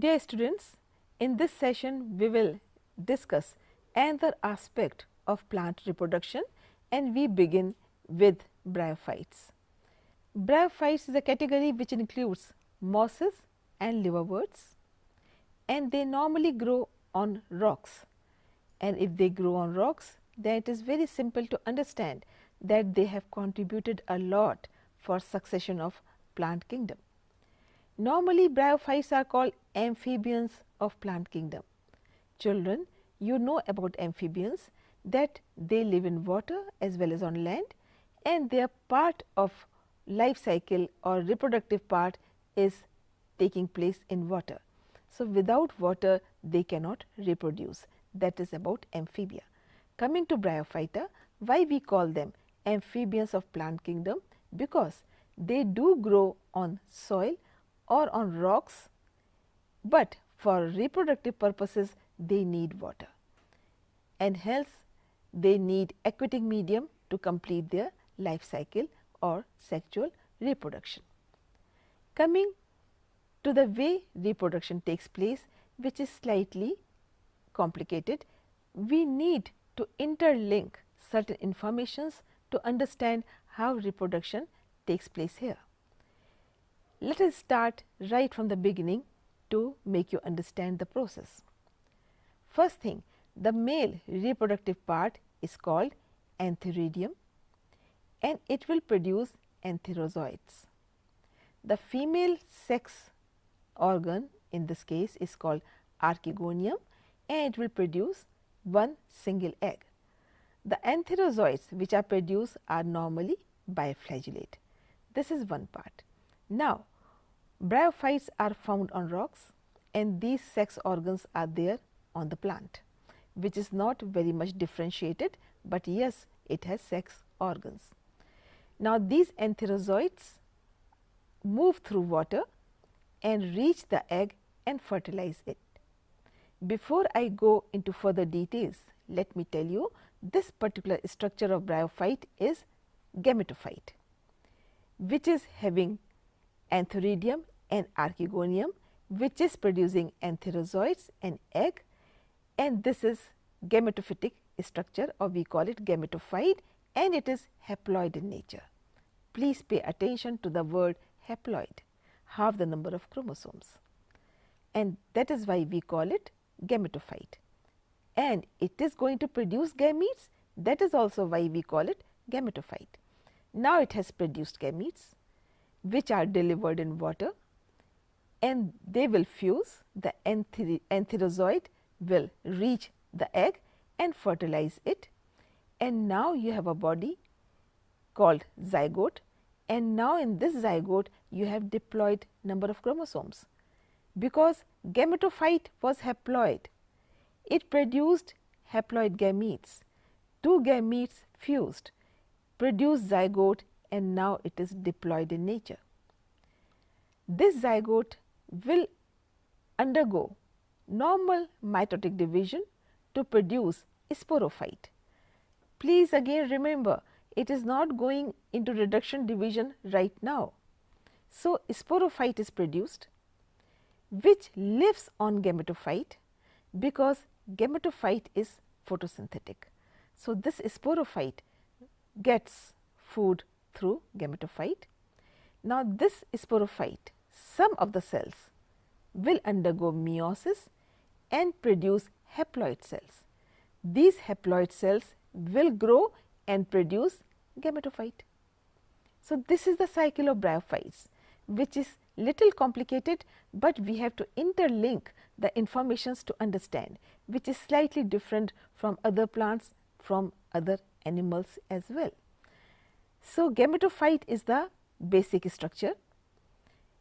Dear students, in this session we will discuss another aspect of plant reproduction and we begin with bryophytes. Bryophytes is a category which includes mosses and liverworts, and they normally grow on rocks, and if they grow on rocks then it is very simple to understand that they have contributed a lot for succession of plant kingdom. Normally bryophytes are called amphibians of plant kingdom. Children, you know about amphibians, that they live in water as well as on land, and their part of life cycle or reproductive part is taking place in water. So, without water they cannot reproduce. That is about amphibia. Coming to bryophyta, why we call them amphibians of plant kingdom? Because they do grow on soil or on rocks, but for reproductive purposes they need water, and hence they need aquatic medium to complete their life cycle or sexual reproduction. Coming to the way reproduction takes place, which is slightly complicated, we need to interlink certain informations to understand how reproduction takes place here. Let us start right from the beginning to make you understand the process. First thing, the male reproductive part is called antheridium and it will produce antherozoites. The female sex organ in this case is called archegonium and it will produce one single egg. The antherozoites which are produced are normally biflagellate. This is one part. Now, bryophytes are found on rocks and these sex organs are there on the plant, which is not very much differentiated, but yes, it has sex organs. Now, these antherozoites move through water and reach the egg and fertilize it. Before I go into further details, let me tell you this particular structure of bryophyte is gametophyte, which is having antheridium and archegonium, which is producing antherozoites and egg, and this is gametophytic structure, or we call it gametophyte, and it is haploid in nature. Please pay attention to the word haploid, half the number of chromosomes, and that is why we call it gametophyte, and it is going to produce gametes. That is also why we call it gametophyte. Now, it has produced gametes which are delivered in water and they will fuse, the antherozoid will reach the egg and fertilize it, and now you have a body called zygote, and now in this zygote you have diploid number of chromosomes. Because gametophyte was haploid, it produced haploid gametes, two gametes fused, produced zygote, and now it is diploid in nature. This zygote will undergo normal mitotic division to produce sporophyte. Please again remember, it is not going into reduction division right now. So, sporophyte is produced which lives on gametophyte because gametophyte is photosynthetic. So, this sporophyte gets food through gametophyte. Now, this sporophyte, some of the cells will undergo meiosis and produce haploid cells. These haploid cells will grow and produce gametophyte. So, this is the cycle of bryophytes, which is little complicated, but we have to interlink the informations to understand, which is slightly different from other plants, from other animals as well. So, gametophyte is the basic structure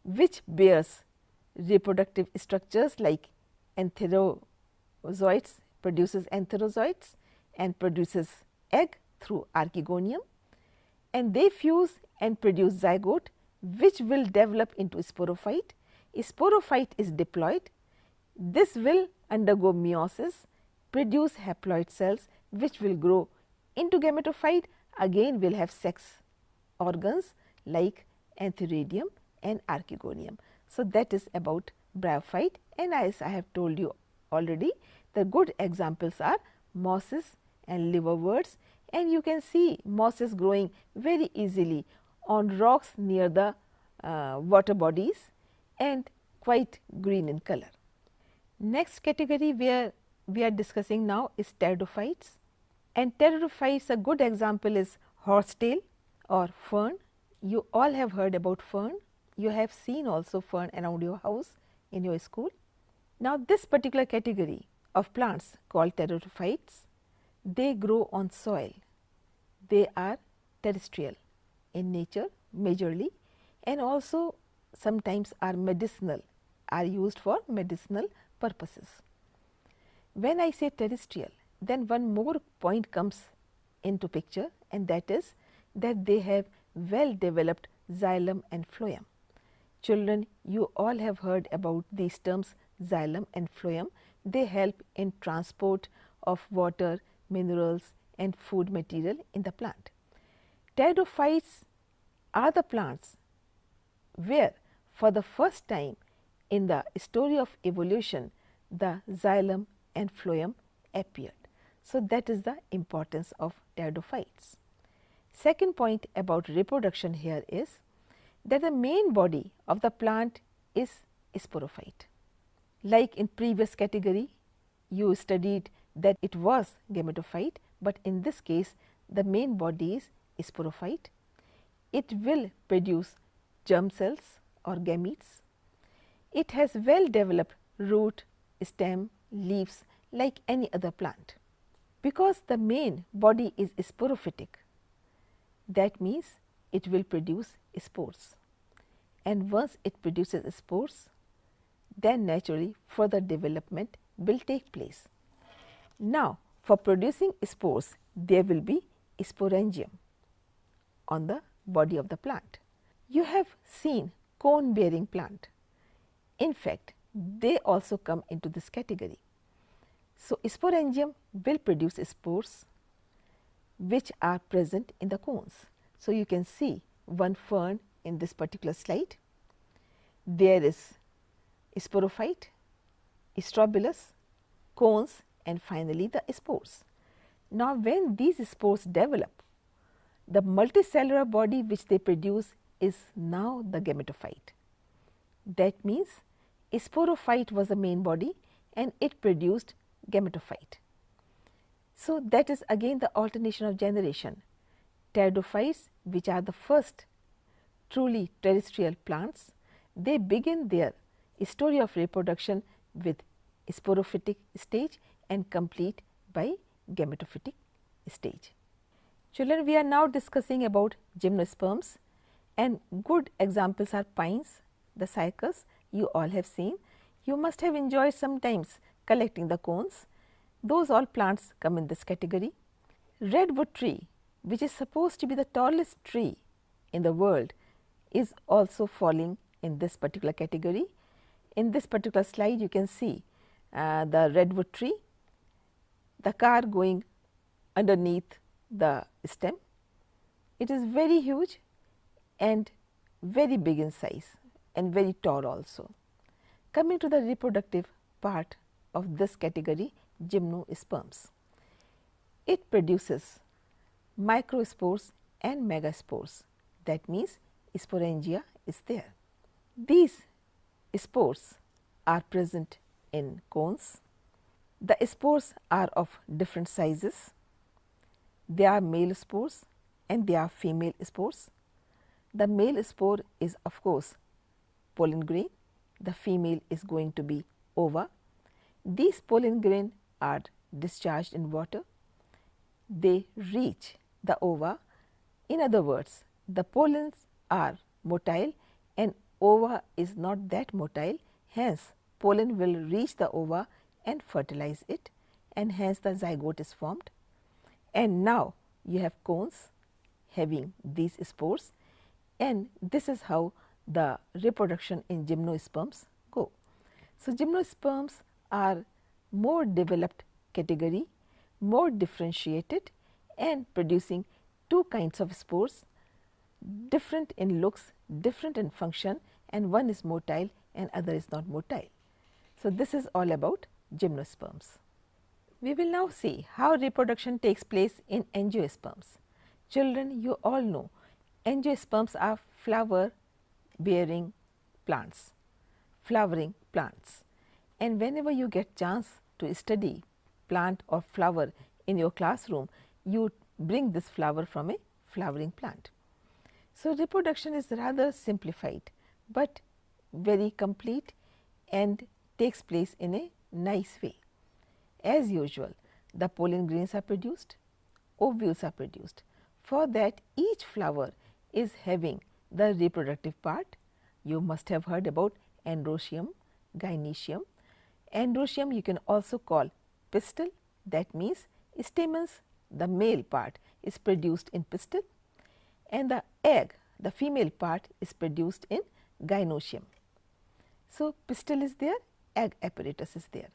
which bears reproductive structures like antherozoites, produces antherozoites and produces egg through archegonium, and they fuse and produce zygote which will develop into sporophyte. Sporophyte is diploid. This will undergo meiosis, produce haploid cells which will grow into gametophyte, again will have sex organs like antheridium and archegonium. So, that is about bryophyte, and as I have told you already, the good examples are mosses and liverworts, and you can see mosses growing very easily on rocks near the water bodies and quite green in color. Next category where we are discussing now is pteridophytes, and pteridophytes, a good example is horsetail or fern. You all have heard about fern. You have seen also fern around your house in your school. Now, this particular category of plants called pteridophytes, they grow on soil. They are terrestrial in nature majorly, and also sometimes are medicinal, are used for medicinal purposes. When I say terrestrial, then one more point comes into picture, and that is that they have well developed xylem and phloem. Children, you all have heard about these terms xylem and phloem. They help in transport of water, minerals and food material in the plant. Pteridophytes are the plants where for the first time in the story of evolution the xylem and phloem appeared. So, that is the importance of pteridophytes. Second point about reproduction here is that the main body of the plant is sporophyte. Like in previous category, you studied that it was gametophyte, but in this case the main body is sporophyte. It will produce germ cells or gametes. It has well developed root, stem, leaves like any other plant. Because the main body is sporophytic, that means it will produce spores, and once it produces spores, then naturally further development will take place. Now, for producing spores, there will be sporangium on the body of the plant. You have seen cone bearing plant. In fact, they also come into this category. So, sporangium will produce spores which are present in the cones. So, you can see one fern in this particular slide. There is sporophyte, strobilus, cones and finally the spores. Now, when these spores develop, the multicellular body which they produce is now the gametophyte. That means sporophyte was the main body and it produced gametophyte. So, that is again the alternation of generation. Pteridophytes, which are the first truly terrestrial plants, they begin their story of reproduction with sporophytic stage and complete by gametophytic stage. Children, we are now discussing about gymnosperms, and good examples are pines, the cycas you all have seen. You must have enjoyed sometimes collecting the cones. Those all plants come in this category. Redwood tree, which is supposed to be the tallest tree in the world, is also falling in this particular category. In this particular slide, you can see the redwood tree, the car going underneath the stem. It is very huge and very big in size and very tall also. Coming to the reproductive part of this category, gymnosperms. It produces microspores and megaspores. That means sporangia is there. These spores are present in cones. The spores are of different sizes. They are male spores and they are female spores. The male spore is of course pollen grain, the female is going to be ova. These pollen grain are discharged in water. They reach the ova. In other words, the pollens are motile and ova is not that motile, hence pollen will reach the ova and fertilize it, and hence the zygote is formed. And now you have cones having these spores, and this is how the reproduction in gymnosperms go. So, gymnosperms are more developed category, more differentiated and producing two kinds of spores, different in looks, different in function, and one is motile and other is not motile. So, this is all about gymnosperms. We will now see how reproduction takes place in angiosperms. Children, you all know angiosperms are flower bearing plants, flowering plants, and whenever you get chance to study plant or flower in your classroom, you bring this flower from a flowering plant. So, reproduction is rather simplified, but very complete and takes place in a nice way. As usual, the pollen grains are produced, ovules are produced. For that, each flower is having the reproductive part. You must have heard about androecium, gynoecium. Androecium you can also call pistil, that means stamens, the male part is produced in pistil, and the egg, the female part, is produced in gynoecium. So, pistil is there, egg apparatus is there.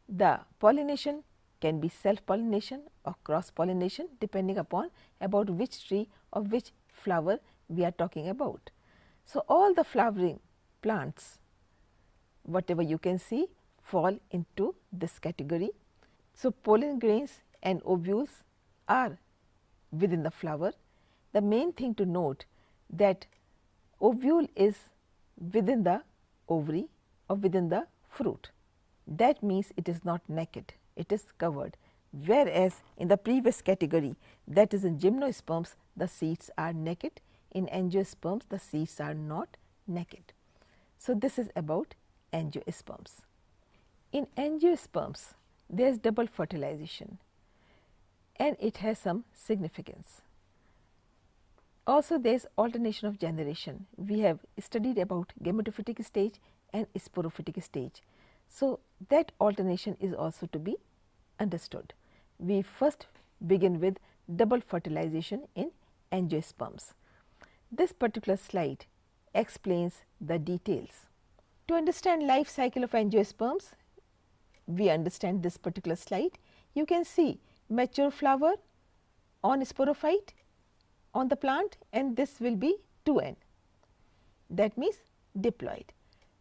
The pollination can be self pollination or cross pollination depending upon about which tree or which flower we are talking about. So, all the flowering plants, whatever you can see, fall into this category. So, pollen grains and ovules are within the flower. The main thing to note that ovule is within the ovary or within the fruit. That means it is not naked, it is covered, whereas in the previous category, that is in gymnosperms, the seeds are naked, in angiosperms the seeds are not naked. So, this is about angiosperms. In angiosperms, there is double fertilization and it has some significance. Also, there is alternation of generation. We have studied about gametophytic stage and sporophytic stage. So, that alternation is also to be understood. We first begin with double fertilization in angiosperms. This particular slide explains the details. To understand life cycle of angiosperms, we understand this particular slide. You can see mature flower on sporophyte on the plant, and this will be 2N, that means diploid.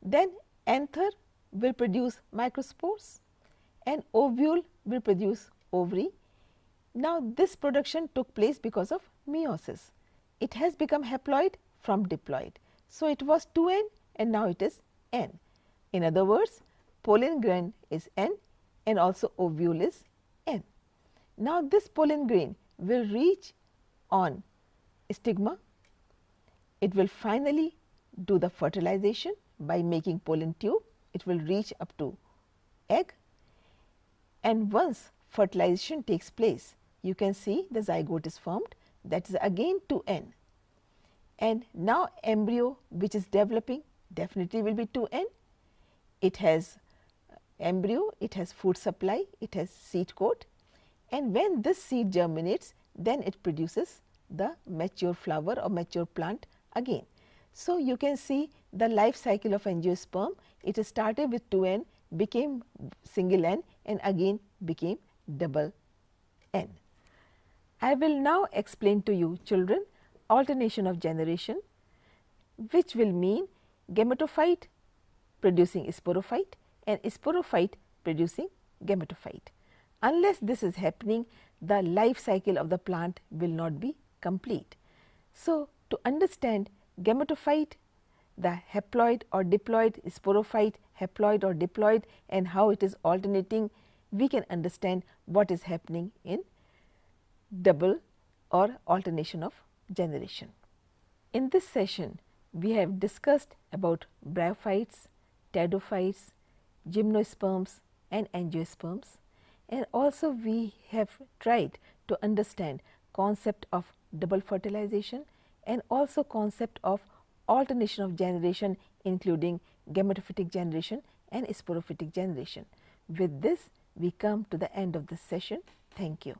Then anther will produce microspores and ovule will produce ovary. Now, this production took place because of meiosis. It has become haploid from diploid. So, it was 2N and now it is N. In other words, pollen grain is N and also ovule is N. Now, this pollen grain will reach on stigma. It will finally do the fertilization by making pollen tube. It will reach up to egg, and once fertilization takes place, you can see the zygote is formed, that is again 2N, and now embryo which is developing definitely will be 2N. It has embryo, it has food supply, it has seed coat, and when this seed germinates, then it produces the mature flower or mature plant again. So, you can see the life cycle of angiosperm. It started with 2N, became single N, and again became double N. I will now explain to you children alternation of generation, which will mean gametophyte producing sporophyte and sporophyte producing gametophyte. Unless this is happening, the life cycle of the plant will not be complete. So, to understand gametophyte, the haploid or diploid, sporophyte, haploid or diploid, and how it is alternating, we can understand what is happening in double or alternation of generation. In this session, we have discussed about bryophytes, pteridophytes, gymnosperms and angiosperms, and also we have tried to understand concept of double fertilization and also concept of alternation of generation, including gametophytic generation and sporophytic generation. With this, we come to the end of this session. Thank you.